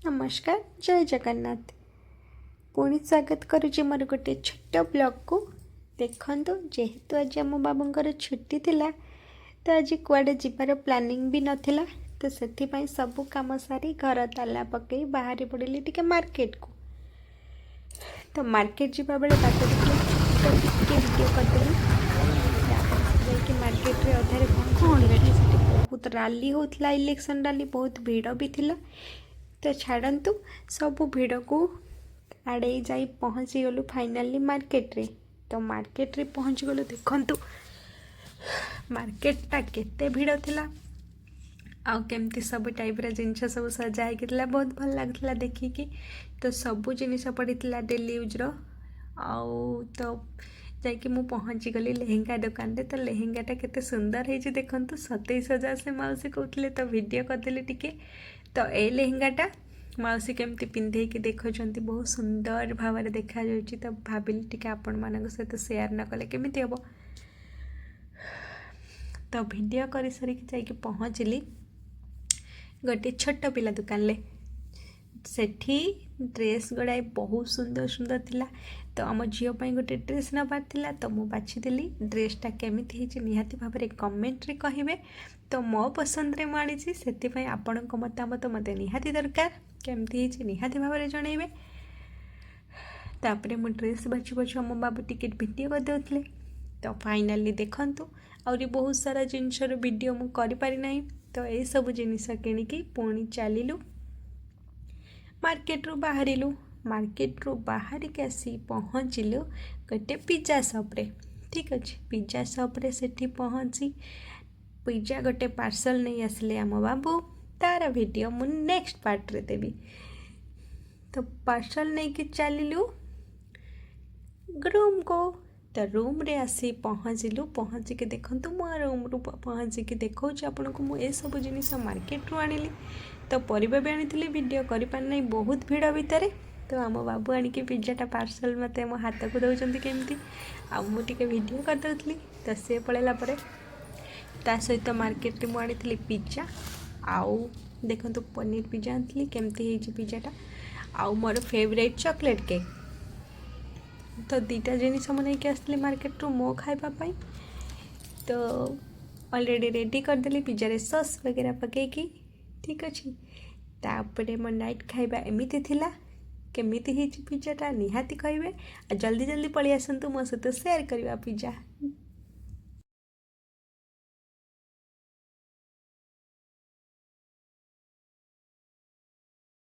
नमस्कार जय जगन्नाथ पुणी स्वागत करुच्ची मोर गोटे छोट ब्लॉग को देखंतु जेहेतु आज आम बाबूंकर छुट्टी थिला तो आज कुआडे जिबार प्लानिंग भी नथिला तो से सब काम सारी घर ताला पकई बाहरी पड़े टिके मार्केट को तो मार्केट जीवा बेले बाट वीडियो करदेली मार्केट रे अधारे कौन बहुत रैली होता इलेक्शन रैली बहुत भीड़ भी थिला तो छाड़ू सब भिड़ को आड़े जा पहुँची गलु फाइनाली मार्केट रे तो मार्केट रे पहुँची गलु देखंतु मार्केटा केते भिड़ थिला आउ केमती सब टाइप रा जिनस सब सजा है बहुत भल लगता देखिकी तो सबू जिनिस पड़ता डेली यूज रो आउ तो जाकि मु पहुँची गली लेहेंगा दुकान रे तो लेहेंगाटा केते सुंदर है देखंतु 27,000 से मौसी कहते तो वीडियो करदेली टिके तो ए लेहेंगाटा मौसी केमती पिंधे कि देखुं बहुत सुंदर भाव देखा तो भाविली टिके आपण मान सहित शेयर न कले केमिति हम तो वीडियो कर सारिक जाकि पहुँचली गोटे छोट पिला दुकान ले सेठी ड्रेस गुड़ाए बहुत सुंदर सुंदर थिला तो आम झील गोटे ड्रेस नबार थिला तो मु बाछीदेली ड्रेसटा केमिति हिची निहाती भाव में कमेंट रे कहिबे तो मो पसंद रे मु आनीछि सेति आपण मतामत मते निहाती दरकार केमती हिची निहाती भाव में जनइबे तापरे मु ड्रेस बाछु बाछु आम बाबू टिकेट वीडियो कर देउथले तो फाइनाली देखंतु आउरी बहुत सारा जिनसर वीडियो मु करि पारि नाही तो ए सब जिनिस किनिकी पुणी चलिलु मार्केट रू बाहर के आसी पहुँचलु गोटे पिज्जा सॉप रे ठीक अच्छे पिज्जा सॉप रे सेठी पहुँची पिज्जा गोटे पार्सल नहीं आसिले आम बाबू तार वीडियो मु नेक्स्ट पार्ट रे देवी तो पार्सल नहीं कि चलिलु रूम को तो रूम रे आसी पहुँचलु पहुँचिके देखंतु मो रूम रू पहुँचिके देखो आपन को मु सब जिनिस मार्केट रू आनिली तो परिबा भी आनी वीडियो करि पार नहीं बहुत भीड़ भितर तो आम बाबू आणिकी पिज्जाटा पार्सल मते मो हाथ को दौरान केमती आ मुझे वीडियो कर दौली तो सी पलैला ता सहित मार्केट में मुझे पिज्जा आउ देखो पनीर पिज्जा आनी केमती पिज्जाटा आउ मोर फेवरेट चॉकलेट केक तो दीटा जिनिस मुझे आसली मार्केट रू मो खाइबापी तो ऑलरेडी रेडी करदेली पिज्जा रे सॉस वगैरह पकईकी ठीक अच्छे तापरे मो नाइट खाइबा एमिति थिला केमिति हिची पिज्जाटा निहाती कहबे आ जल्दी जल्दी पळि आसंतु मो सहित शेयर करबा पिज्जा।